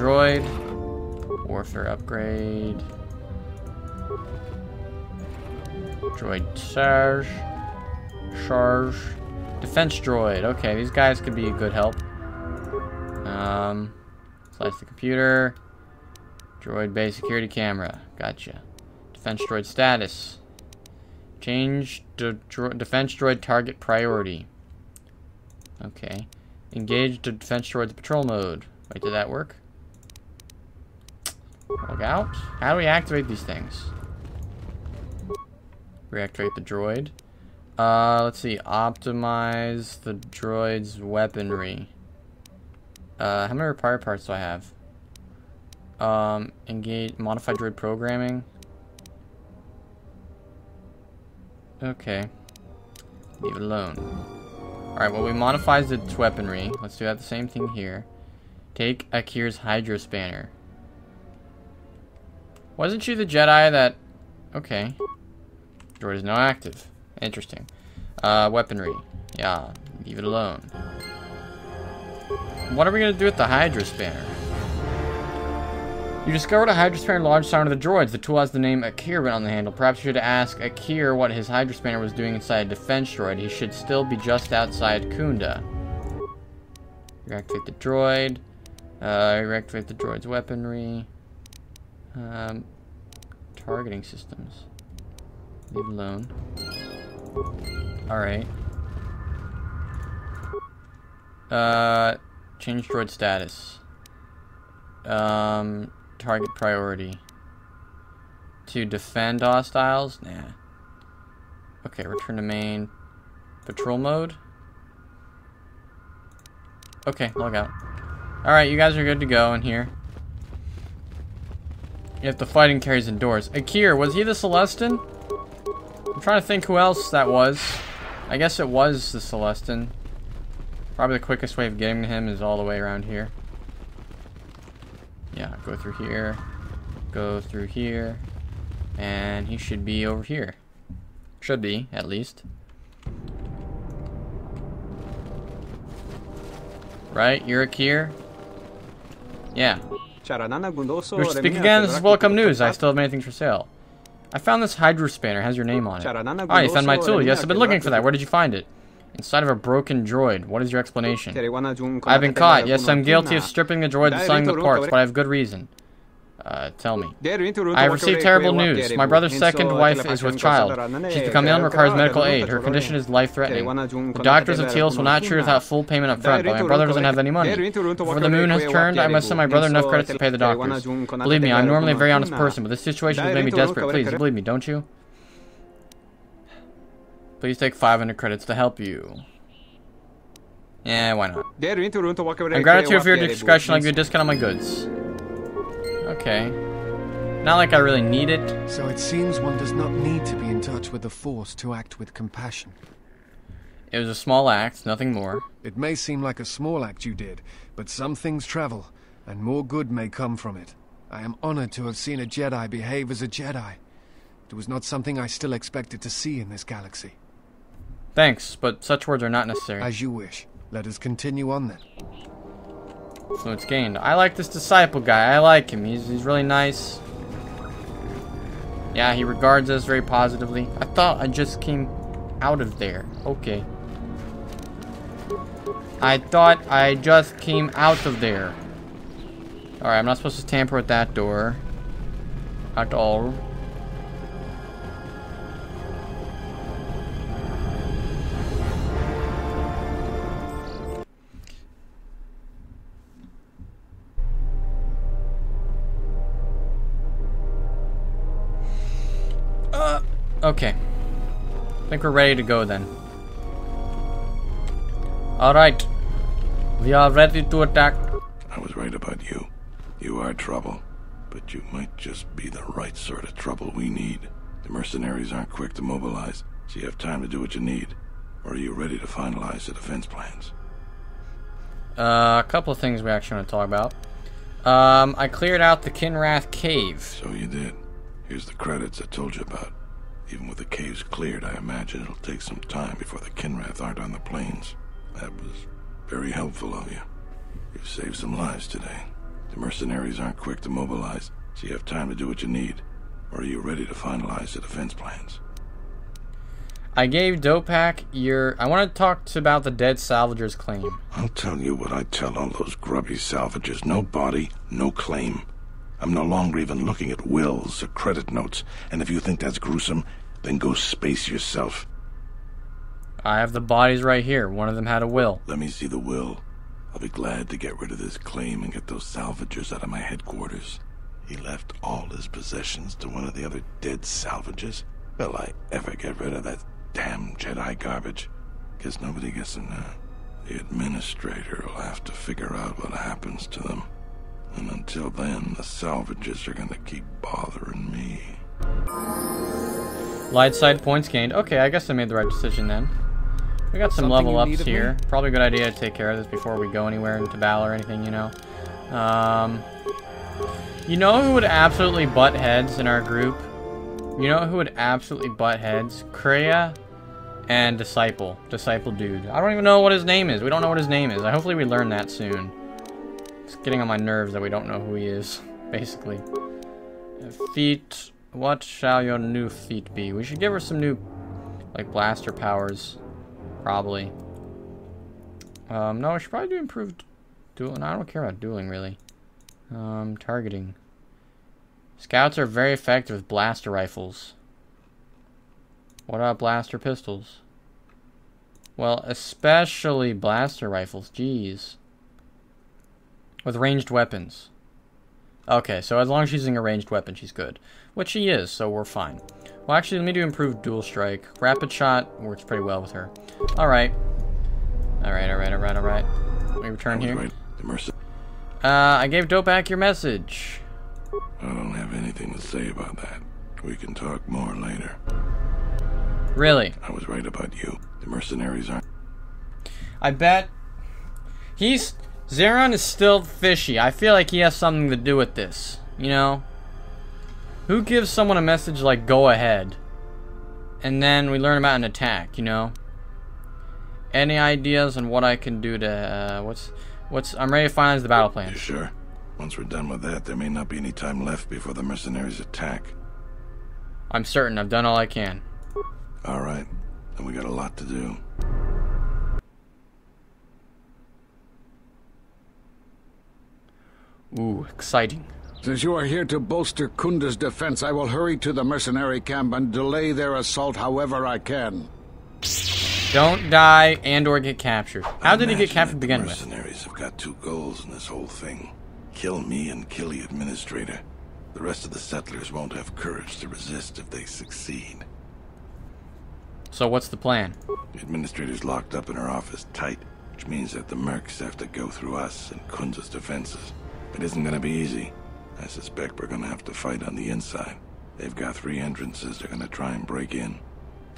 droid. Warfare upgrade. Droid charge. Charge. Defense droid. Okay, these guys could be a good help. Slice the computer. Droid bay security camera. Gotcha. Defense droid status. Change defense droid target priority. Okay. Engage the defense droid's patrol mode. Wait, did that work? Log out. How do we activate these things? Reactivate the droid. Let's see. Optimize the droid's weaponry. How many required parts do I have? Engage modify droid programming. Okay. Leave it alone. Alright, well, we modified its weaponry. Let's do that the same thing here. Take Akir's Hydro Spanner. Wasn't she the Jedi that... Okay. Droid is now active. Interesting. Weaponry. Yeah, leave it alone. What are we going to do with the Hydro Spanner? You discovered a Hydro Spanner launched inside of the droids. The tool has the name Akir written on the handle. Perhaps you should ask Akir what his Hydro Spanner was doing inside a defense droid. He should still be just outside Khoonda. Reactivate the droid. Reactivate the droid's weaponry. Targeting systems. Leave it alone. Alright. Change droid status. Target priority. To defend hostiles? Nah. Okay, return to main. Patrol mode? Okay, log out. Alright, you guys are good to go in here. If the fighting carries indoors. Akir, was he the Celestin? I'm trying to think who else that was. I guess it was the Celestin. Probably the quickest way of getting to him is all the way around here. Yeah, go through here. Go through here. And he should be over here. Should be, at least. Right? You're Akir? Yeah. We should speak again. This is welcome news. I still have many things for sale. I found this Hydro Spanner. It has your name on it. Ah, you found my tool. Yes, I've been looking for that. Where did you find it? Inside of a broken droid. What is your explanation? I've been caught. Yes, I'm guilty of stripping the droid and selling the parts, but I have good reason. Tell me. I have received terrible news. My brother's second wife is with child. She's become ill and requires medical aid. Her condition is life-threatening. The doctors of Teals will not treat her without full payment up front, but my brother doesn't have any money. Before the moon has turned, I must send my brother enough credits to pay the doctors. Believe me, I'm normally a very honest person, but this situation has made me desperate. Please, you believe me, don't you? Please take 500 credits to help you. Yeah, why not? In gratitude for your discretion, I'll give you a discount on my goods. Okay. Not like I really need it. So it seems one does not need to be in touch with the Force to act with compassion. It was a small act, nothing more. It may seem like a small act you did, but some things travel, and more good may come from it. I am honored to have seen a Jedi behave as a Jedi. It was not something I still expected to see in this galaxy. Thanks, but such words are not necessary. As you wish. Let us continue on then. Influence gained. I like this disciple guy. I like him. He's really nice. Yeah, he regards us very positively. I thought I just came out of there. Okay. I thought I just came out of there. Alright, I'm not supposed to tamper with that door. At all. Okay. I think we're ready to go then. Alright. We are ready to attack. I was right about you. You are trouble. But you might just be the right sort of trouble we need. The mercenaries aren't quick to mobilize, so you have time to do what you need. Or are you ready to finalize the defense plans? A couple of things we actually want to talk about. I cleared out the Kinrath cave. So you did. Here's the credits I told you about. Even with the caves cleared, I imagine it'll take some time before the Kinrath aren't on the plains. That was very helpful of you. You've saved some lives today. The mercenaries aren't quick to mobilize, so you have time to do what you need. Or are you ready to finalize the defense plans? I gave Dopak your... I want to talk about the dead salvagers claim. I'll tell you what I tell all those grubby salvagers. No body, no claim. I'm no longer even looking at wills or credit notes, and if you think that's gruesome, then go space yourself. I have the bodies right here. One of them had a will. Let me see the will. I'll be glad to get rid of this claim and get those salvagers out of my headquarters. He left all his possessions to one of the other dead salvagers. Will I ever get rid of that damn Jedi garbage? Guess nobody gets them now. The administrator will have to figure out what happens to them. And until then, the salvagers are gonna keep bothering me. Light side points gained. Okay, I guess I made the right decision then. We got some level ups here. Probably a good idea to take care of this before we go anywhere into battle or anything, you know. You know who would absolutely butt heads in our group? You know who would absolutely butt heads? Kreia and Disciple. Disciple dude. I don't even know what his name is. We don't know what his name is. Hopefully we learn that soon. It's getting on my nerves that we don't know who he is, basically. Feat. What shall your new feat be? We should give her some new, like, blaster powers. Probably. No, we should probably do improved dueling. I don't care about dueling, really. Targeting. Scouts are very effective with blaster rifles. What about blaster pistols? Well, especially blaster rifles. Jeez. With ranged weapons. Okay, so as long as she's using a ranged weapon, she's good. Which she is, so we're fine. Well, actually, let me do improved dual strike. Rapid shot works pretty well with her. Alright. Alright. We return here. Right. I gave Dopak your message. I don't have anything to say about that. We can talk more later. Really? I was right about you. The mercenaries aren't... I bet... Zeron is still fishy. I feel like he has something to do with this. You know? Who gives someone a message like, go ahead? And then we learn about an attack, you know? Any ideas on what I can do to... I'm ready to finalize the battle plan. You sure? Once we're done with that, there may not be any time left before the mercenaries attack. I'm certain. I've done all I can. Alright. Then we got a lot to do. Ooh, exciting. Since you are here to bolster Khoonda's defense, I will hurry to the mercenary camp and delay their assault however I can. Don't die and or get captured. How did he get captured to begin with? Mercenaries have got two goals in this whole thing. Kill me and kill the administrator. The rest of the settlers won't have courage to resist if they succeed. So what's the plan? The administrator's locked up in her office tight, which means that the mercs have to go through us and Khoonda's defenses. It isn't gonna be easy. I suspect we're gonna have to fight on the inside. They've got 3 entrances they're gonna try and break in.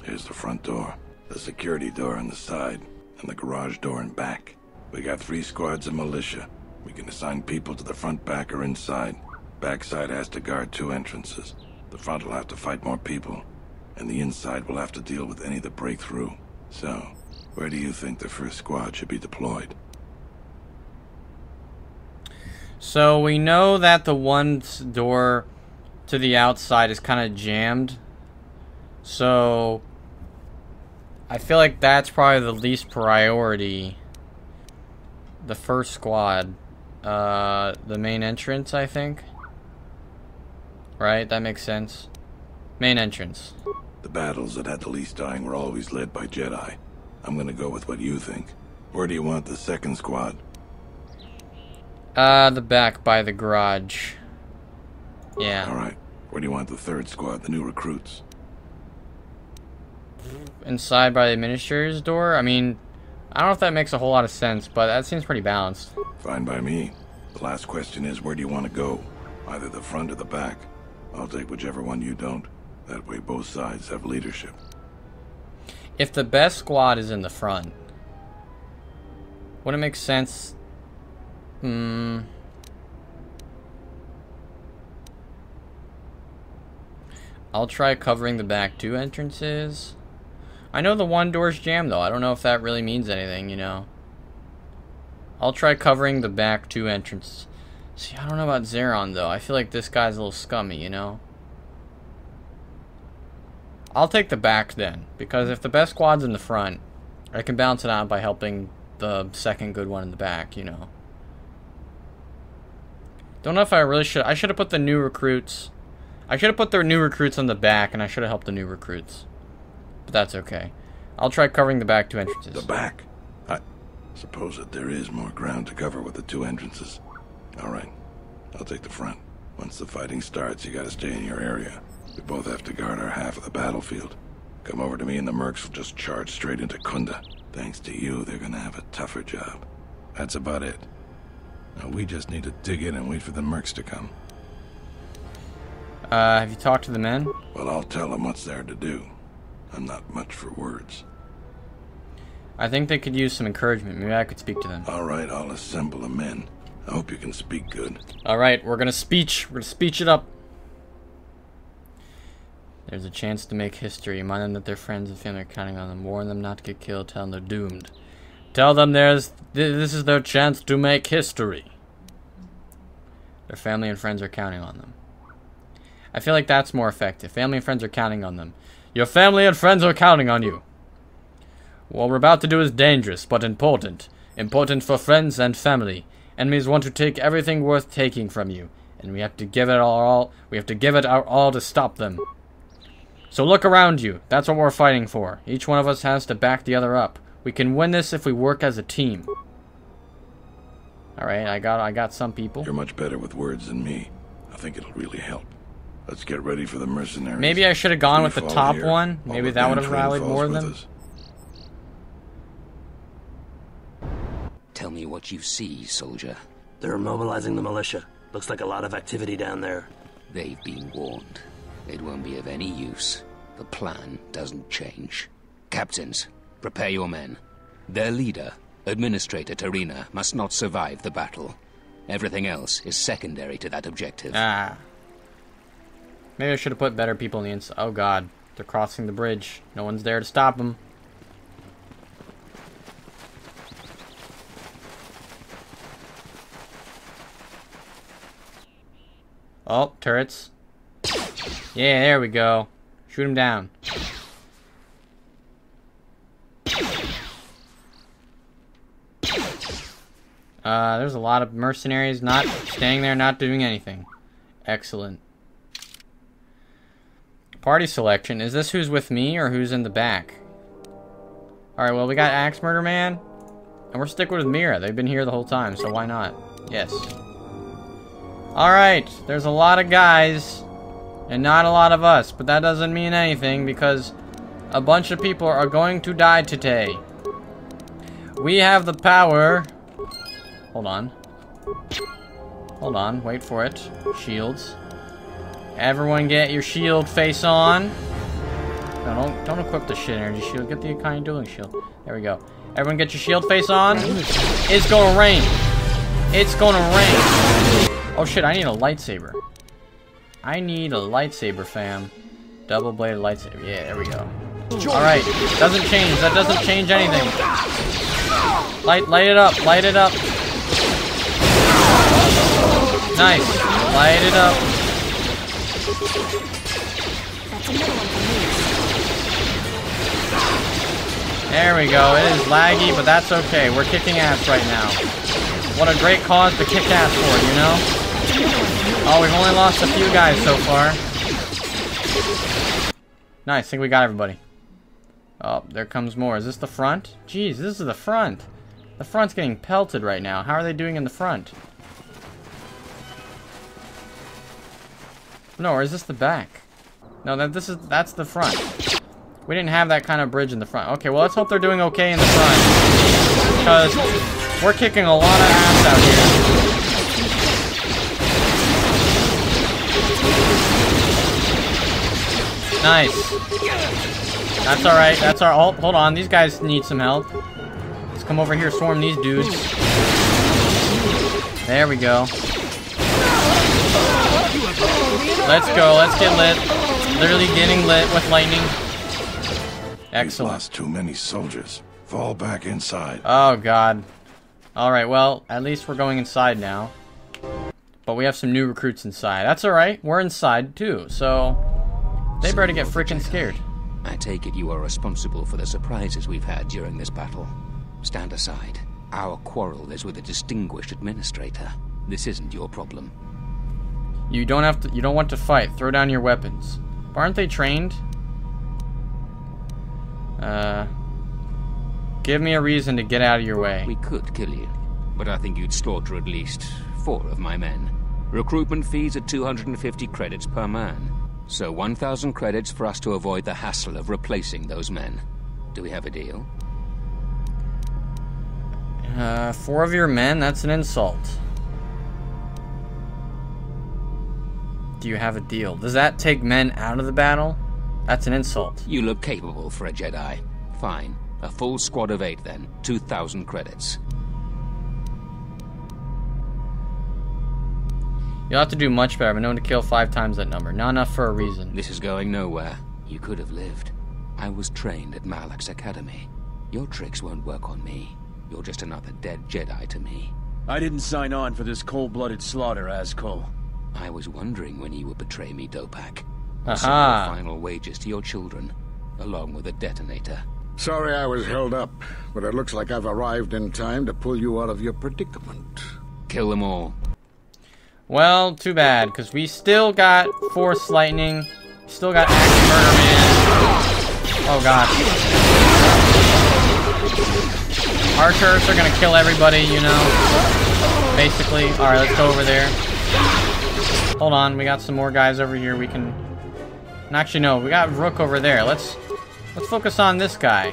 Here's the front door, the security door on the side, and the garage door in back. We got 3 squads of militia. We can assign people to the front, back, or inside. Backside has to guard 2 entrances. The front will have to fight more people. And the inside will have to deal with any that break through. So, where do you think the first squad should be deployed? So we know that the one door to the outside is kind of jammed. So I feel like that's probably the least priority. The first squad. The main entrance, I think. Right? That makes sense. Main entrance. The battles that had the least dying were always led by Jedi. I'm gonna go with what you think. Where do you want the second squad? The back by the garage. Yeah. Alright. Where do you want the third squad, the new recruits? Inside by the administrator's door? I mean, I don't know if that makes a whole lot of sense, but that seems pretty balanced. Fine by me. The last question is, where do you want to go? Either the front or the back. I'll take whichever one you don't. That way both sides have leadership. If the best squad is in the front, would it make sense? I'll try covering the back 2 entrances. I know the one door's jammed though. I don't know if that really means anything, you know. I'll try covering the back 2 entrances. See, I don't know about Zeron, though. I feel like this guy's a little scummy, you know? I'll take the back, then. Because if the best squad's in the front, I can balance it out by helping the second good one in the back, you know? Don't know if I really should... I should have put the new recruits... I should have put their new recruits on the back, and I should have helped the new recruits. But that's okay. I'll try covering the back 2 entrances. The back? I suppose that there is more ground to cover with the 2 entrances. Alright, I'll take the front. Once the fighting starts, you gotta stay in your area. We both have to guard our half of the battlefield. Come over to me and the mercs will just charge straight into Khoonda. Thanks to you, they're gonna have a tougher job. That's about it. Now we just need to dig in and wait for the mercs to come. Have you talked to the men? Well, I'll tell them what's there to do. I'm not much for words. I think they could use some encouragement. Maybe I could speak to them. Alright, I'll assemble the men. I hope you can speak good. Alright, we're gonna speech it up. There's a chance to make history. Remind them that their friends and family are counting on them. Warn them not to get killed. Tell them they're doomed. Tell them this is their chance to make history. Their family and friends are counting on them. I feel like that's more effective. Family and friends are counting on them. Your family and friends are counting on you. What we're about to do is dangerous, but important. Important for friends and family. Enemies want to take everything worth taking from you, and we have to give it our all. We have to give it our all to stop them. So look around you. That's what we're fighting for. Each one of us has to back the other up. We can win this if we work as a team. All right, I got some people. You're much better with words than me. I think it'll really help. Let's get ready for the mercenaries. Maybe I should have gone with the top one. Maybe that would have rallied more of them. Tell me what you see, soldier. They're mobilizing the militia. Looks like a lot of activity down there. They've been warned. It won't be of any use. The plan doesn't change. Captains, prepare your men. Their leader, Administrator Tarina, must not survive the battle. Everything else is secondary to that objective. Ah. Maybe I should have put better people in the inside. Oh god, they're crossing the bridge. No one's there to stop them. Oh, turrets. Yeah, there we go. Shoot him down. There's a lot of mercenaries not staying there, not doing anything. Excellent. Party selection. Is this who's with me or who's in the back? Alright, well, we got Axe Murder Man. And we're sticking with Mira. They've been here the whole time, so why not? Yes. Alright, there's a lot of guys. And not a lot of us. But that doesn't mean anything because a bunch of people are going to die today. We have the power. Hold on. Hold on, wait for it. Shields. Everyone get your shield face on. No, don't equip the shit energy shield. Get the kind of dueling shield. There we go. Everyone get your shield face on. It's gonna rain. It's gonna rain. Oh shit, I need a lightsaber. I need a lightsaber, fam. Double-bladed lightsaber. Yeah, there we go. Alright, doesn't change. That doesn't change anything. Light it up. Light it up. Nice. Light it up. There we go. It is laggy, but that's okay. We're kicking ass right now. What a great cause to kick ass for, you know? Oh, we've only lost a few guys so far. Nice. I think we got everybody. Oh, there comes more. Is this the front? Jeez, this is the front. The front's getting pelted right now. How are they doing in the front? No, or is this the back? No, that's the front. We didn't have that kind of bridge in the front. Okay, well, let's hope they're doing okay in the front. Because we're kicking a lot of ass out here. Nice. That's alright. That's our ult. Hold on, these guys need some help. Let's come over here, swarm these dudes. There we go. Let's go. Let's get lit. Literally getting lit with lightning. Excellent. We've lost too many soldiers. Fall back inside. Oh, God. Alright, well, at least we're going inside now. But we have some new recruits inside. That's alright. We're inside, too. So, they better get freaking scared. I take it you are responsible for the surprises we've had during this battle. Stand aside. Our quarrel is with a distinguished administrator. This isn't your problem. You don't have to. You don't want to fight. Throw down your weapons. Aren't they trained? Give me a reason to get out of your way. We could kill you, but I think you'd slaughter at least 4 of my men. Recruitment fees are 250 credits per man. So 1,000 credits for us to avoid the hassle of replacing those men. Do we have a deal? 4 of your men? That's an insult. Do you have a deal? Does that take men out of the battle? That's an insult. You look capable for a Jedi. Fine. A full squad of 8 then. 2,000 credits. You'll have to do much better. I'm known to kill 5 times that number. Not enough for a reason. This is going nowhere. You could have lived. I was trained at Malak's academy. Your tricks won't work on me. You're just another dead Jedi to me. I didn't sign on for this cold-blooded slaughter, Azkul. I was wondering when you would betray me, Dopak. Aha. Send your final wages to your children, along with a detonator. Sorry I was held up, but it looks like I've arrived in time to pull you out of your predicament. Kill them all. Well, too bad, because we still got Force Lightning. Still got Axe Murder Man. Oh god. Our turrets are gonna kill everybody, you know. Basically. Alright, let's go over there. Hold on, we got some more guys over here we can... Actually, no, we got Vrook over there. Let's focus on this guy.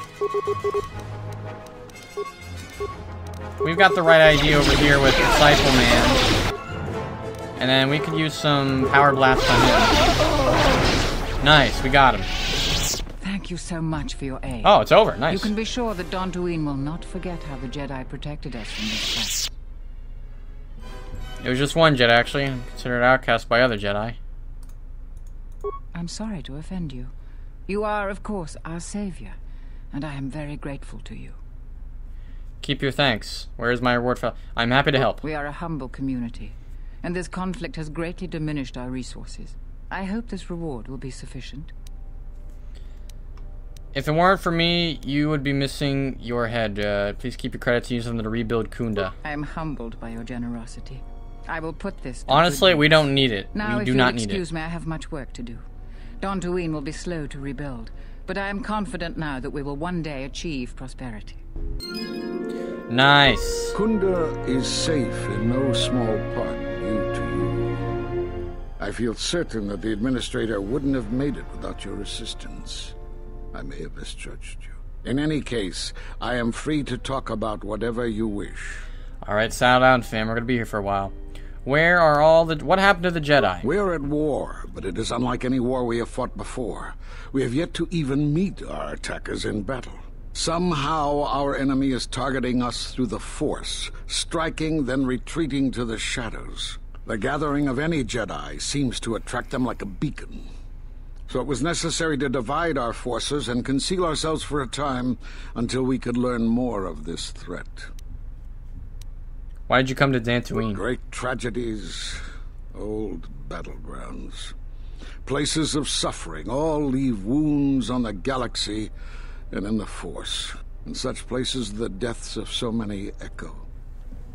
We've got the right idea over here with Disciple Man. And then we could use some Power Blast on him. Nice, we got him. Thank you so much for your aid. Oh, it's over. Nice. You can be sure that Dantooine will not forget how the Jedi protected us from this fight. It was just one Jedi, actually, considered outcast by other Jedi. I'm sorry to offend you. You are, of course, our savior, and I am very grateful to you. Keep your thanks. Where is my reward for... I'm happy to help. We are a humble community, and this conflict has greatly diminished our resources. I hope this reward will be sufficient. If it weren't for me, you would be missing your head. Please keep your credits and use them to rebuild Khoonda. I am humbled by your generosity. I will put this to honestly, we don't need it. Now, we do not need it. Excuse me, I have much work to do. Dantooine will be slow to rebuild, but I am confident now that we will one day achieve prosperity. Nice. Khoonda is safe in no small part due to you. I feel certain that the Administrator wouldn't have made it without your assistance. I may have misjudged you. In any case, I am free to talk about whatever you wish. Alright, settle down, fam. We're gonna be here for a while. Where are all the... What happened to the Jedi? We're at war, but it is unlike any war we have fought before. We have yet to even meet our attackers in battle. Somehow our enemy is targeting us through the Force, striking, then retreating to the shadows. The gathering of any Jedi seems to attract them like a beacon. So it was necessary to divide our forces and conceal ourselves for a time until we could learn more of this threat. Why did you come to Dantooine? Great tragedies, old battlegrounds, places of suffering, all leave wounds on the galaxy and in the Force. In such places, the deaths of so many echo.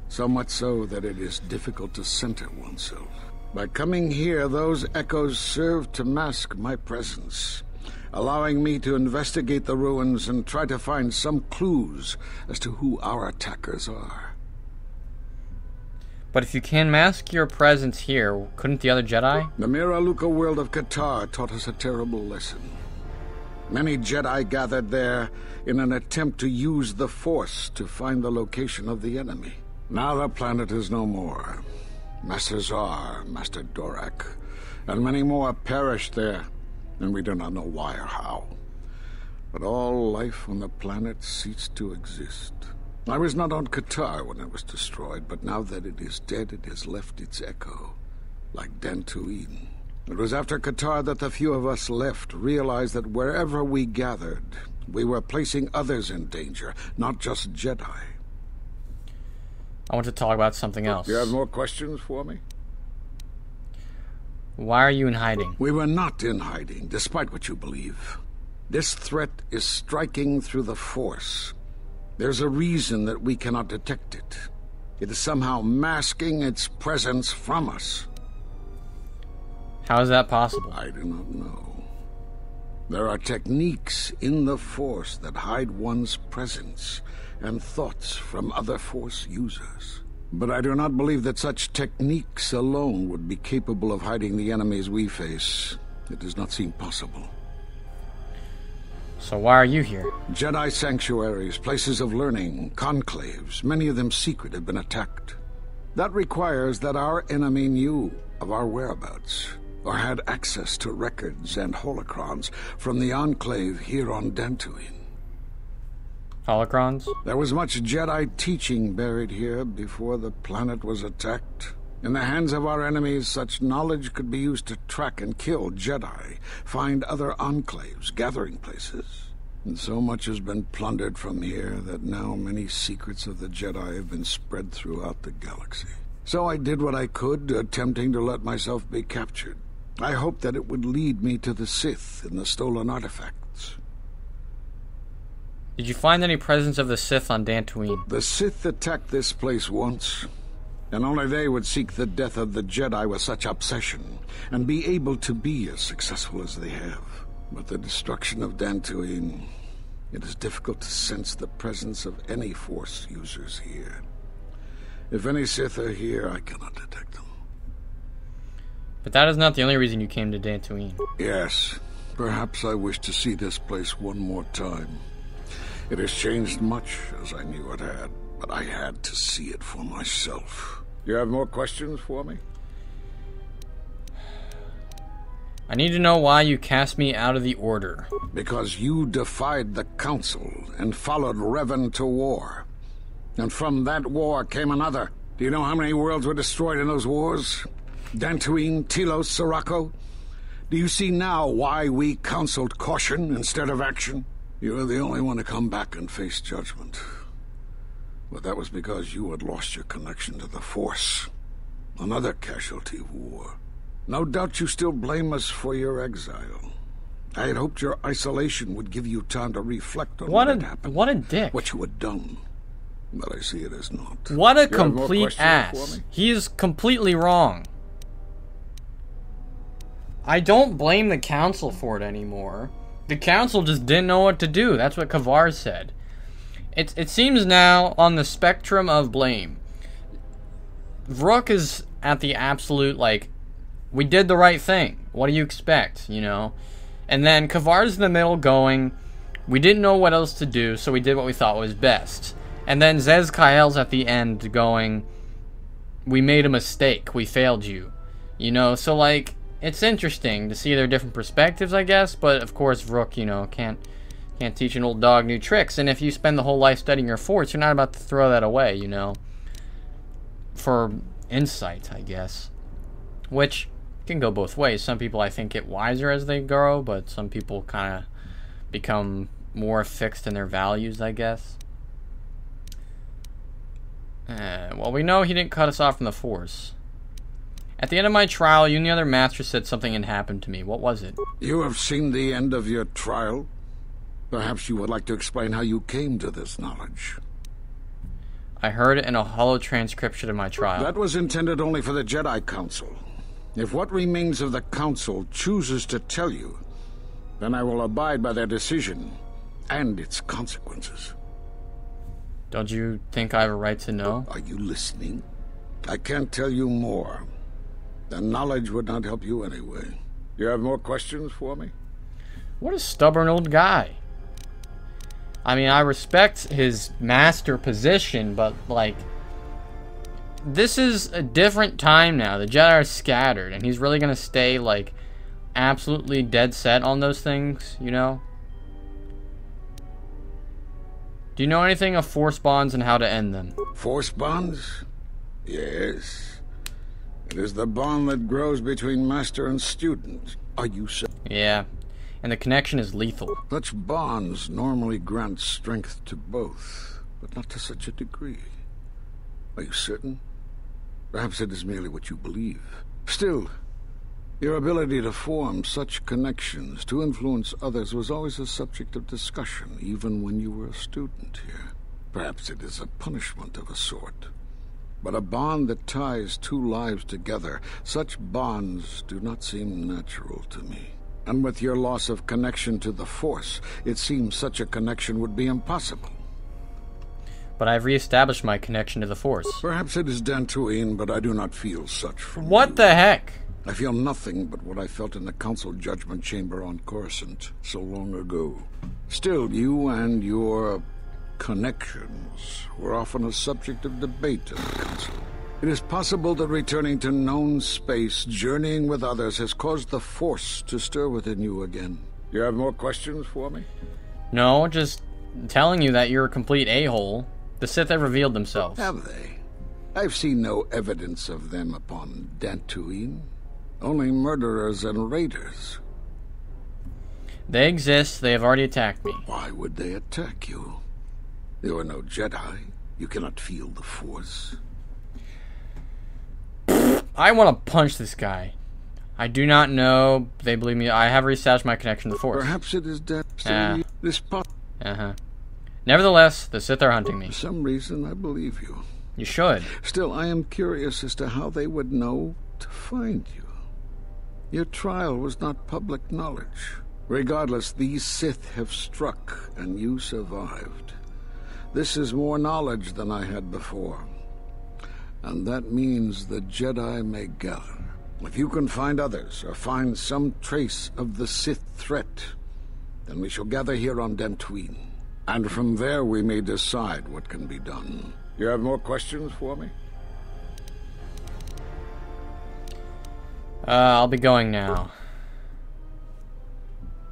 So much so that it is difficult to center oneself. By coming here, those echoes serve to mask my presence, allowing me to investigate the ruins and try to find some clues as to who our attackers are. But if you can mask your presence here, couldn't the other Jedi? The Miraluka world of KOTOR taught us a terrible lesson. Many Jedi gathered there in an attempt to use the Force to find the location of the enemy. Now the planet is no more. Master Zar, Master Dorak, and many more perished there, and we do not know why or how. But all life on the planet ceased to exist. I was not on KOTOR when it was destroyed, but now that it is dead, it has left its echo, like Dantooine. It was after KOTOR that the few of us left realized that wherever we gathered, we were placing others in danger, not just Jedi. I want to talk about something else. You have more questions for me? Why are you in hiding? We were not in hiding, despite what you believe. This threat is striking through the Force. There's a reason that we cannot detect it. It is somehow masking its presence from us. How is that possible? I do not know. There are techniques in the Force that hide one's presence and thoughts from other Force users. But I do not believe that such techniques alone would be capable of hiding the enemies we face. It does not seem possible. So why are you here? Jedi sanctuaries, places of learning, conclaves, many of them secret, have been attacked. That requires that our enemy knew of our whereabouts, or had access to records and holocrons from the Enclave here on Dantooine. Holocrons? There was much Jedi teaching buried here before the planet was attacked. In the hands of our enemies, such knowledge could be used to track and kill Jedi, find other enclaves, gathering places. And so much has been plundered from here that now many secrets of the Jedi have been spread throughout the galaxy. So I did what I could, attempting to let myself be captured. I hoped that it would lead me to the Sith and the stolen artifacts. Did you find any presence of the Sith on Dantooine? The Sith attacked this place once, and only they would seek the death of the Jedi with such obsession, and be able to be as successful as they have. With the destruction of Dantooine, it is difficult to sense the presence of any Force users here. If any Sith are here, I cannot detect them. But that is not the only reason you came to Dantooine. Yes, perhaps I wish to see this place one more time. It has changed much, as I knew it had, but I had to see it for myself. You have more questions for me? I need to know why you cast me out of the Order. Because you defied the Council and followed Revan to war. And from that war came another. Do you know how many worlds were destroyed in those wars? Dantooine, Telos, Sirocco? Do you see now why we counseled caution instead of action? You were the only one to come back and face judgment. But that was because you had lost your connection to the Force. Another casualty of war. No doubt you still blame us for your exile. I had hoped your isolation would give you time to reflect on what had happened. What a dick. What you had done. But I see it as not. What a complete ass. He is completely wrong. I don't blame the Council for it anymore. The Council just didn't know what to do. That's what Kavar said. It seems now on the spectrum of blame. Vrook is at the absolute, like, we did the right thing. What do you expect, you know? And then Kavar's in the middle going, we didn't know what else to do, so we did what we thought was best. And then Zez Kael's at the end going, we made a mistake. We failed you. You know, so, like, it's interesting to see their different perspectives, I guess, but of course Vrook, you know, can't teach an old dog new tricks, and if you spend the whole life studying your Force, you're not about to throw that away, you know, for insight, I guess, which can go both ways. Some people, I think, get wiser as they grow, but some people kind of become more fixed in their values, I guess. Well, we know he didn't cut us off from the Force. At the end of my trial, you and the other masters said something had happened to me. What was it? You have seen the end of your trial? Perhaps you would like to explain how you came to this knowledge. I heard it in a hollow transcription of my trial. That was intended only for the Jedi Council. If what remains of the Council chooses to tell you, then I will abide by their decision and its consequences. Don't you think I have a right to know? Are you listening? I can't tell you more. The knowledge would not help you anyway. You have more questions for me? What a stubborn old guy. I mean, I respect his master position, but, like, this is a different time now. The Jedi are scattered, and he's really going to stay, like, absolutely dead set on those things, you know? Do you know anything of Force bonds and how to end them? Force bonds? Yes. It is the bond that grows between master and student. Are you so? Yeah. And the connection is lethal. Such bonds normally grant strength to both, but not to such a degree. Are you certain? Perhaps it is merely what you believe. Still, Your ability to form such connections, to influence others, was always a subject of discussion, even when you were a student here. Perhaps it is a punishment of a sort. But a bond that ties two lives together, such bonds do not seem natural to me. And with your loss of connection to the Force, it seems such a connection would be impossible. But I've re-established my connection to the Force. Perhaps it is Dantooine, but I do not feel such from What you. the heck? I feel nothing but what I felt in the Council Judgment Chamber on Coruscant so long ago. Still, you and your connections were often a subject of debate in the Council. It is possible that returning to known space, journeying with others, has caused the Force to stir within you again. Do you have more questions for me? No, just telling you that you're a complete a-hole. The Sith have revealed themselves. Have they? I've seen no evidence of them upon Dantooine. Only murderers and raiders. They exist. They have already attacked me. Why would they attack you? You are no Jedi. You cannot feel the Force. I want to punch this guy. I do not know. They believe me. I have reestablished my connection to the Force. Perhaps it is this Nevertheless, the Sith are hunting me. For some reason, I believe you. You should. Still, I am curious as to how they would know to find you. Your trial was not public knowledge. Regardless, these Sith have struck, and you survived. This is more knowledge than I had before. And that means the Jedi may gather. If you can find others, or find some trace of the Sith threat, then we shall gather here on Dantooine. And from there we may decide what can be done. You have more questions for me? I'll be going now.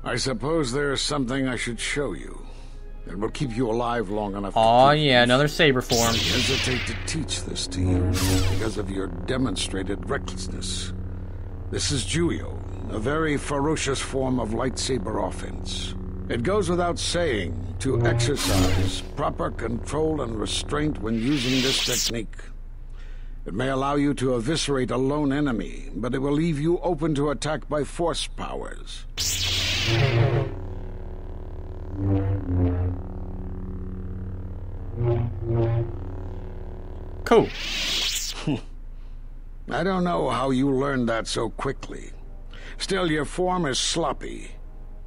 I suppose there is something I should show you. It will keep you alive long enough to yeah, another saber form. I hesitate to teach this to you because of your demonstrated recklessness. This is Juyo, a very ferocious form of lightsaber offense. It goes without saying to exercise proper control and restraint when using this technique. It may allow you to eviscerate a lone enemy, but it will leave you open to attack by Force powers. Cool. I don't know how you learned that so quickly. Still, your form is sloppy.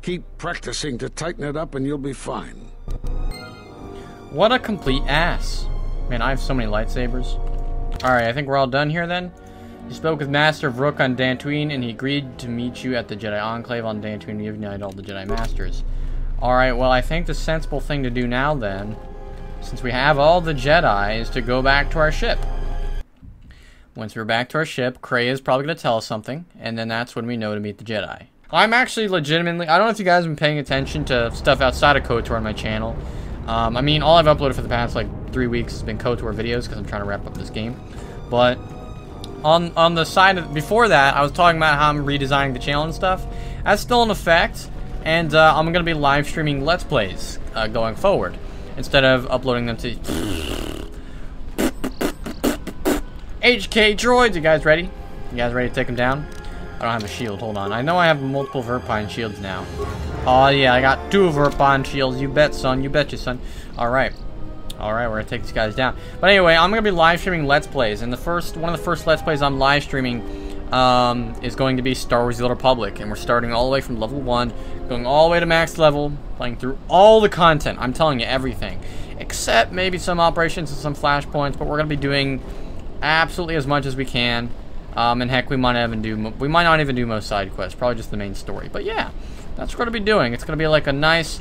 Keep practicing to tighten it up and you'll be fine. What a complete ass. Man, I have so many lightsabers. Alright, I think we're all done here then. You spoke with Master Vrook on Dantooine, and he agreed to meet you at the Jedi Enclave on Dantooine to unite all the Jedi Masters. Alright, well, I think the sensible thing to do now then, since we have all the Jedi, is to go back to our ship. Once we're back to our ship, Kraya is probably going to tell us something, and then that's when we know to meet the Jedi. I'm actually legitimately, I don't know if you guys have been paying attention to stuff outside of KOTOR on my channel. I mean, all I've uploaded for the past, like, 3 weeks has been KOTOR videos, because I'm trying to wrap up this game. But on the side of, before that, I was talking about how I'm redesigning the channel and stuff. That's still in effect, and I'm going to be live streaming Let's Plays going forward, instead of uploading them to HK droids. You guys ready? You guys ready to take them down? I don't have a shield, hold on. I know I have multiple Verpine shields now. Oh yeah, I got 2 Verpine shields. You bet, son. You betcha, son. Alright. Alright, we're gonna take these guys down. But anyway, I'm gonna be live streaming Let's Plays. And one of the first Let's Plays I'm live streaming is going to be Star Wars The Old Republic. And we're starting all the way from level 1, going all the way to max level, playing through all the content. I'm telling you, everything. Except maybe some operations and some flashpoints, but we're gonna be doing absolutely as much as we can. And heck, we might not even do most side quests, probably just the main story. But yeah, that's what we're gonna be doing. It's gonna be like a nice,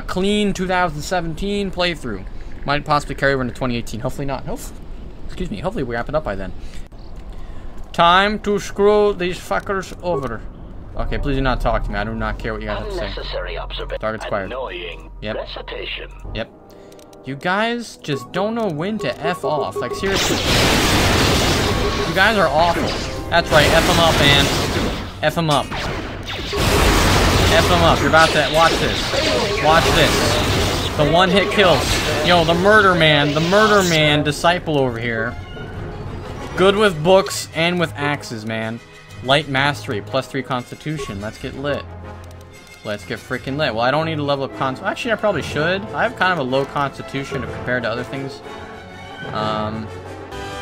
clean 2017 playthrough. Might possibly carry over into 2018. Hopefully not. Excuse me. Hopefully we wrap it up by then. Time to screw these fuckers over. Okay, please do not talk to me. I do not care what you guys have to say. Unnecessary observation. Target's fired. Annoying. Yep. Recitation. Yep. You guys just don't know when to F off. Like, seriously. You guys are awful. That's right. F them up, man. F them up. F them up. You're about to... Watch this. Watch this. The one-hit kills. Yo, the murder man disciple over here. Good with books and with axes, man. Light Mastery, +3 Constitution. Let's get lit. Let's get freaking lit. Well, I don't need a level of actually, I probably should. I have kind of a low Constitution compared to other things.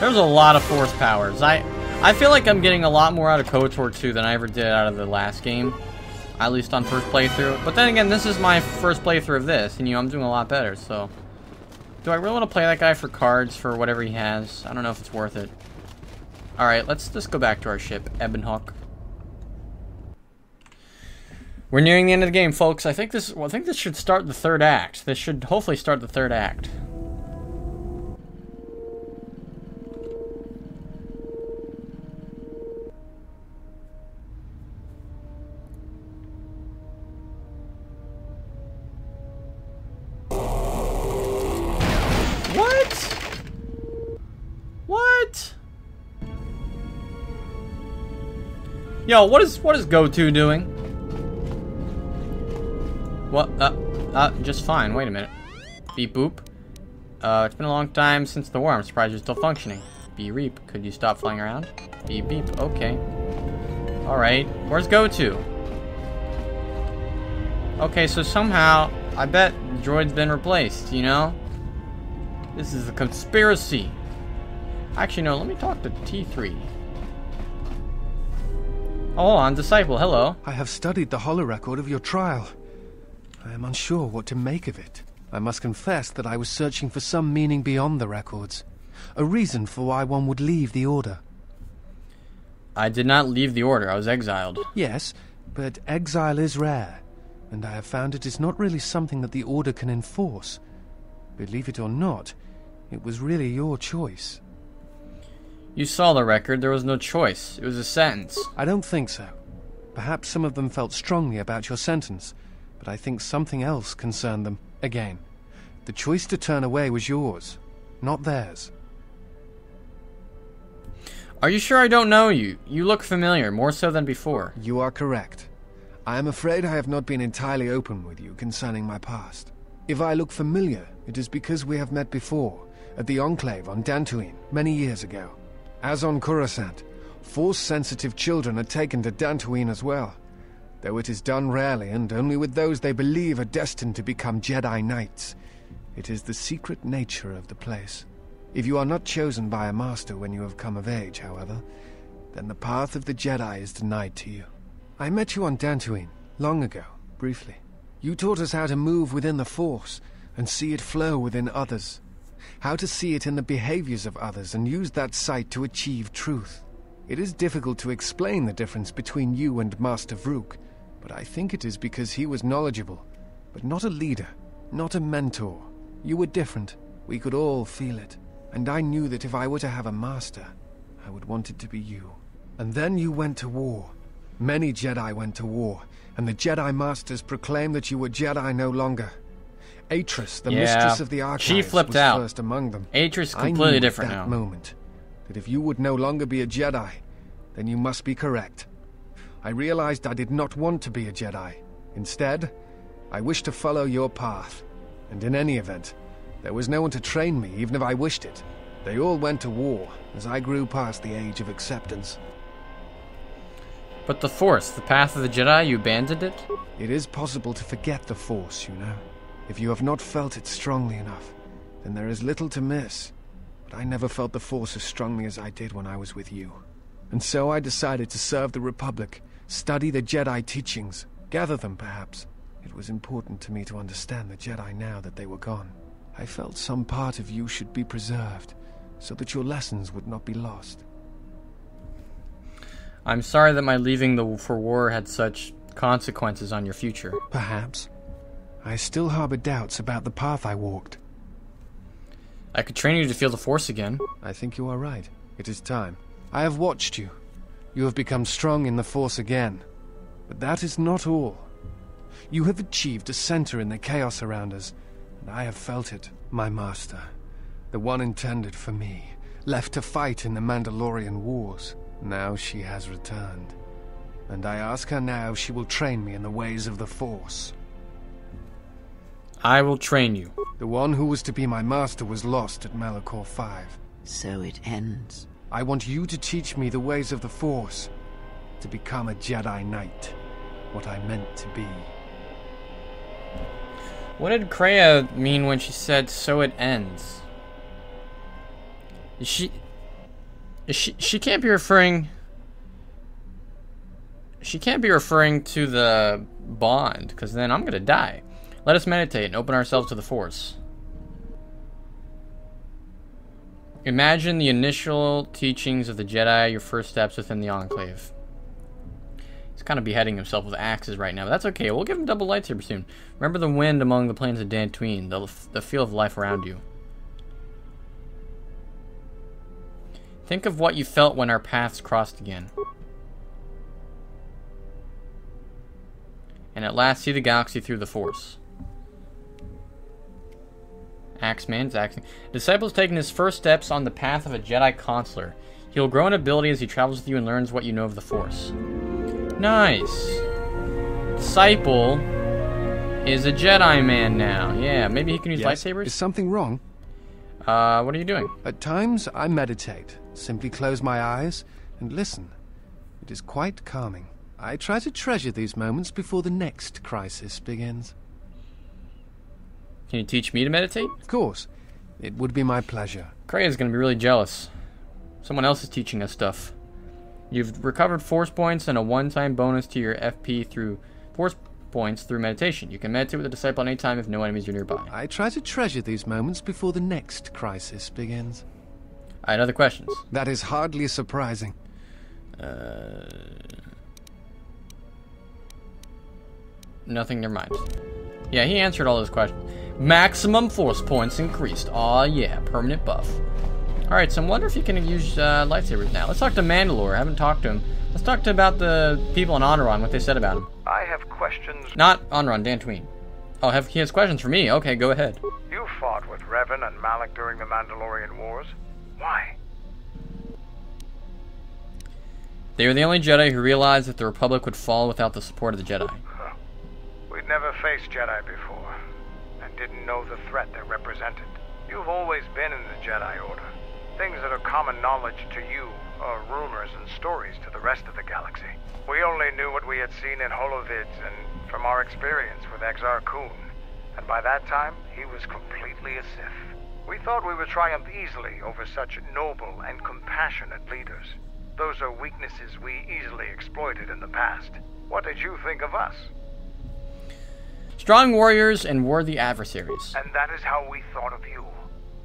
There's a lot of Force powers. I feel like I'm getting a lot more out of KOTOR 2 than I ever did out of the last game. At least on first playthrough. But then again, this is my first playthrough of this, and I'm doing a lot better, so... Do I really want to play that guy for cards for whatever he has? I don't know if it's worth it. Alright, let's just go back to our ship, Ebonhawk. We're nearing the end of the game, folks. I think this should start the third act. This should hopefully start the third act. Yo, what is GoTo doing? What? Just fine. Wait a minute. Beep boop. It's been a long time since the war. I'm surprised you're still functioning. Beep reap. Could you stop flying around? Beep beep. Okay. Alright. Where's GoTo? Okay, so somehow, I bet the droid's been replaced, you know? This is a conspiracy. Actually, no, let me talk to T3. Oh, hold on, Disciple, hello. I have studied the holorecord of your trial. I am unsure what to make of it. I must confess that I was searching for some meaning beyond the records. A reason for why one would leave the Order. I did not leave the Order, I was exiled. Yes, but exile is rare, and I have found it is not really something that the Order can enforce. Believe it or not, it was really your choice. You saw the record, there was no choice. It was a sentence. I don't think so. Perhaps some of them felt strongly about your sentence, but I think something else concerned them. Again, the choice to turn away was yours, not theirs. Are you sure I don't know you? You look familiar, more so than before. You are correct. I am afraid I have not been entirely open with you concerning my past. If I look familiar, it is because we have met before, at the Enclave on Dantooine, many years ago. As on Coruscant, Force-sensitive children are taken to Dantooine as well, though it is done rarely and only with those they believe are destined to become Jedi Knights. It is the secret nature of the place. If you are not chosen by a master when you have come of age, however, then the path of the Jedi is denied to you. I met you on Dantooine, long ago, briefly. You taught us how to move within the Force and see it flow within others. How to see it in the behaviors of others and use that sight to achieve truth. It is difficult to explain the difference between you and Master Vrook, but I think it is because he was knowledgeable, but not a leader, not a mentor. You were different. We could all feel it. And I knew that if I were to have a master, I would want it to be you. And then you went to war. Many Jedi went to war, and the Jedi Masters proclaimed that you were Jedi no longer. Atris, the mistress of the Archives, she flipped was out. First among them. Atris is completely different now. I knew at that moment that if you would no longer be a Jedi, then you must be correct. I realized I did not want to be a Jedi. Instead, I wished to follow your path. And in any event, there was no one to train me, even if I wished it. They all went to war, as I grew past the age of acceptance. But the Force, the path of the Jedi, you abandoned it? It is possible to forget the Force, you know. If you have not felt it strongly enough, then there is little to miss. But I never felt the Force as strongly as I did when I was with you. And so I decided to serve the Republic, study the Jedi teachings, gather them perhaps. It was important to me to understand the Jedi now that they were gone. I felt some part of you should be preserved, so that your lessons would not be lost. I'm sorry that my leaving for war had such consequences on your future. Perhaps. I still harbor doubts about the path I walked. I could train you to feel the Force again. I think you are right. It is time. I have watched you. You have become strong in the Force again. But that is not all. You have achieved a center in the chaos around us, and I have felt it. My master, the one intended for me, left to fight in the Mandalorian Wars. Now she has returned. And I ask her now if she will train me in the ways of the Force. I will train you. The one who was to be my master was lost at Malachor 5. So it ends. I want you to teach me the ways of the Force. to become a Jedi Knight. What I meant to be. What did Kreia mean when she said, "so it ends"? She can't be referring... She can't be referring to the bond, because then I'm gonna die. Let us meditate and open ourselves to the Force. Imagine the initial teachings of the Jedi, your first steps within the Enclave. He's kind of beheading himself with axes right now, but that's okay. We'll give him double lightsaber soon. Remember the wind among the plains of Dantooine, the feel of life around you. Think of what you felt when our paths crossed again. And at last see the galaxy through the Force. Axeman's axing. Disciple's taking his first steps on the path of a Jedi Consular. He will grow in ability as he travels with you and learns what you know of the Force. Nice. Disciple is a Jedi man now. Yeah, maybe he can use lightsabers? Is something wrong? What are you doing? At times, I meditate. Simply close my eyes and listen. It is quite calming. I try to treasure these moments before the next crisis begins. Can you teach me to meditate? Of course. It would be my pleasure. Kreia's gonna be really jealous. Someone else is teaching us stuff. You've recovered Force points and a one-time bonus to your FP through Force points through meditation. You can meditate with a disciple at any time if no enemies are nearby. I try to treasure these moments before the next crisis begins. I had other questions. That is hardly surprising. Nothing, never mind. Yeah, he answered all those questions. Maximum Force points increased. Aw, yeah, permanent buff. Alright, so I wonder if you can use lightsabers now. Let's talk to Mandalore. I haven't talked to him. Let's talk about the people in Honoron, what they said about him. I have questions. Not Honoron, Dantooine. Oh, he has questions for me. Okay, go ahead. You fought with Revan and Malak during the Mandalorian Wars. Why? They were the only Jedi who realized that the Republic would fall without the support of the Jedi. We'd never faced Jedi before, and didn't know the threat they represented. You've always been in the Jedi Order. Things that are common knowledge to you are rumors and stories to the rest of the galaxy. We only knew what we had seen in holovids and from our experience with Exar Kun, and by that time, he was completely a Sith. We thought we would triumph easily over such noble and compassionate leaders. Those are weaknesses we easily exploited in the past. What did you think of us? Strong warriors and worthy adversaries. And that is how we thought of you.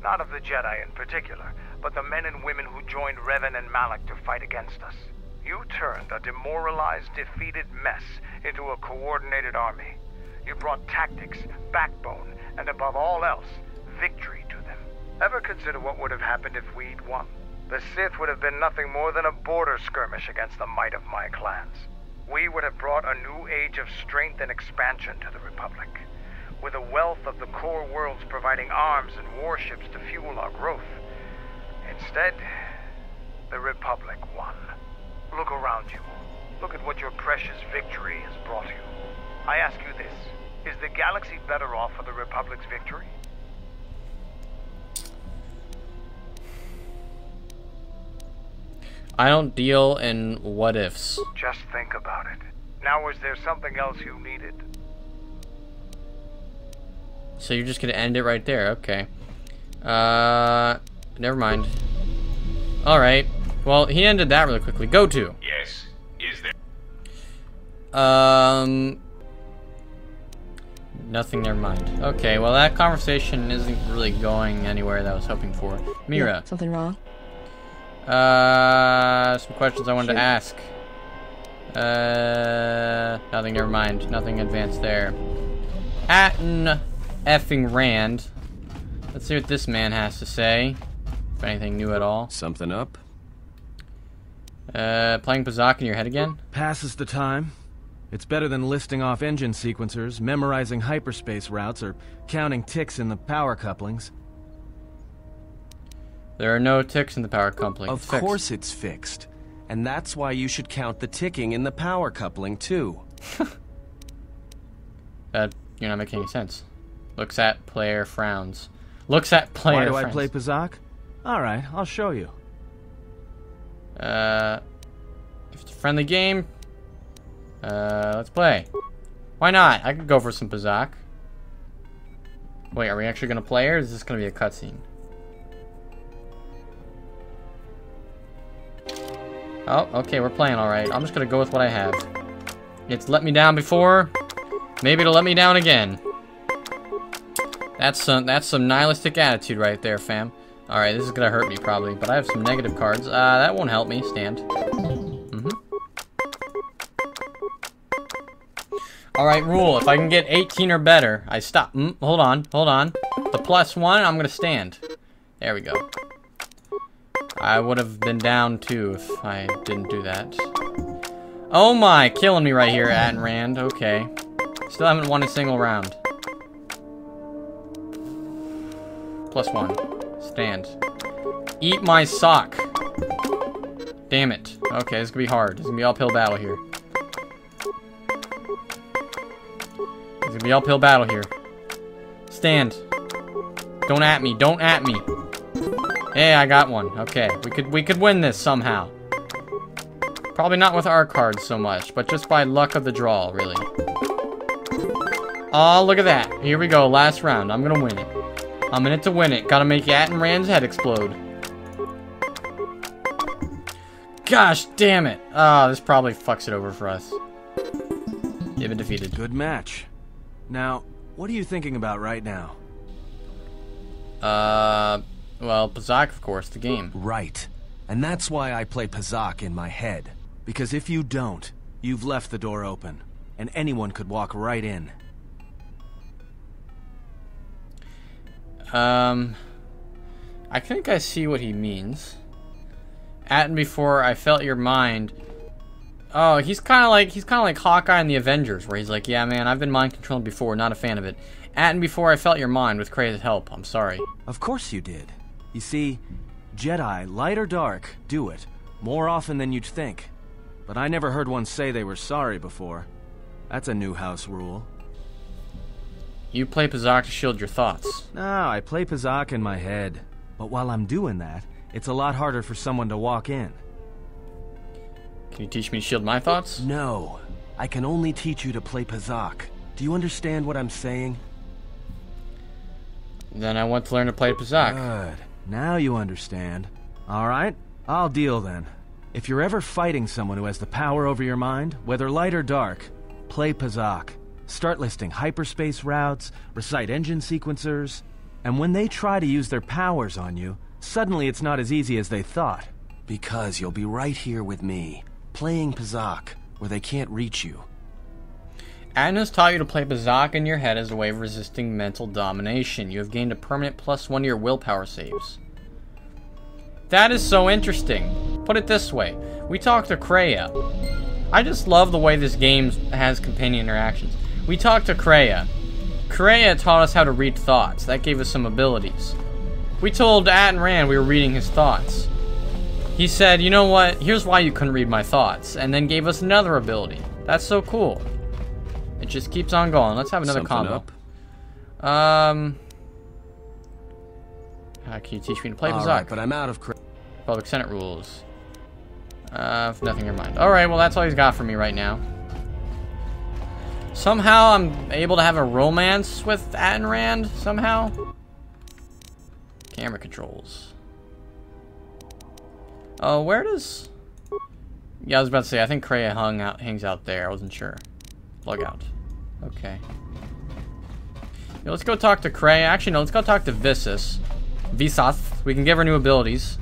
Not of the Jedi in particular, but the men and women who joined Revan and Malak to fight against us. You turned a demoralized, defeated mess into a coordinated army. You brought tactics, backbone, and above all else, victory to them. Ever consider what would have happened if we'd won? The Sith would have been nothing more than a border skirmish against the might of my clans. We would have brought a new age of strength and expansion to the Republic, with a wealth of the core worlds providing arms and warships to fuel our growth. Instead, the Republic won. Look around you. Look at what your precious victory has brought you. I ask you this, is the galaxy better off for the Republic's victory? I don't deal in what-ifs. Just think about it. Now, is there something else you needed? So you're just gonna end it right there, okay. Never mind. Alright. Well, he ended that really quickly. Go to. Yes. Is there... Nothing, never mind. Okay, well that conversation isn't really going anywhere that I was hoping for. Mira. Yeah, something wrong? Some questions I wanted to ask. Nothing, never mind. Nothing advanced there. Atton effing Rand. Let's see what this man has to say. If anything new at all. Something up? Playing Pazak in your head again? Passes the time. It's better than listing off engine sequencers, memorizing hyperspace routes, or counting ticks in the power couplings. There are no ticks in the power coupling. Of course it's fixed. And that's why you should count the ticking in the power coupling, too. You're not making any sense. Looks at player, frowns. Looks at player, Why do frowns. I play Pazak? Alright, I'll show you. Friendly game. Let's play. Why not? I could go for some Pazak. Wait, are we actually gonna play, or is this gonna be a cutscene? Oh, okay, we're playing alright. I'm just gonna go with what I have. It's let me down before. Maybe it'll let me down again. That's some nihilistic attitude right there, fam. Alright, this is gonna hurt me probably, but I have some negative cards. That won't help me. Stand. Alright, rule. If I can get 18 or better, I stop. Hold on. The +1, I'm gonna stand. There we go. I would have been down too if I didn't do that. Oh my, killing me right here, Atten Rand. Okay. Still haven't won a single round. +1. Stand. Eat my sock. Damn it. Okay, this is gonna be hard. This is gonna be uphill battle here. It's gonna be uphill battle here. Stand. Don't at me. Don't at me. Hey, I got one. Okay, we could win this somehow. Probably not with our cards so much, but just by luck of the draw, really. Oh, look at that. Here we go. Last round. I'm gonna win it. I'm in it to win it. Gotta make Atten Rand's head explode. Gosh damn it. Oh, this probably fucks it over for us. They've been defeated. Good match. Now, what are you thinking about right now? Well, Pazak, of course, the game. Right. And that's why I play Pazak in my head. Because if you don't, you've left the door open. And anyone could walk right in. I think I see what he means. Atten before I felt your mind. Oh, he's kind of like Hawkeye in the Avengers, where he's like, yeah, man, I've been mind controlled before, not a fan of it. Atten before I felt your mind with Kraya's help. I'm sorry. Of course you did. You see, Jedi, light or dark, do it more often than you'd think. But I never heard one say they were sorry before. That's a new house rule. You play Pazak to shield your thoughts. No, I play Pazak in my head. But while I'm doing that, it's a lot harder for someone to walk in. Can you teach me to shield my thoughts? No. I can only teach you to play Pazak. Do you understand what I'm saying? Then I want to learn to play Pazak. Good. Now you understand. Alright, I'll deal then. If you're ever fighting someone who has the power over your mind, whether light or dark, play Pazak. Start listing hyperspace routes, recite engine sequencers, and when they try to use their powers on you, suddenly it's not as easy as they thought. Because you'll be right here with me, playing Pazak, where they can't reach you. Atten has taught you to play Pazak in your head as a way of resisting mental domination. You have gained a permanent +1 to your willpower saves. That is so interesting. Put it this way. We talked to Kreia. I just love the way this game has companion interactions. We talked to Kreia. Kreia taught us how to read thoughts. That gave us some abilities. We told Atten Rand we were reading his thoughts. He said, you know what? Here's why you couldn't read my thoughts. And then gave us another ability. That's so cool. It just keeps on going. Let's have another combo. Can you teach me to play Pazak? Alright, but I'm out of Public Senate rules. Nothing in your mind. Alright, well that's all he's got for me right now. Somehow I'm able to have a romance with Atten Rand, somehow. Camera controls. Oh, where does... Yeah, I was about to say, I think Kreia hangs out there. I wasn't sure. Log out. Okay. Yeah, let's go talk to Kreia. Actually, no, let's go talk to Visas. We can give her new abilities.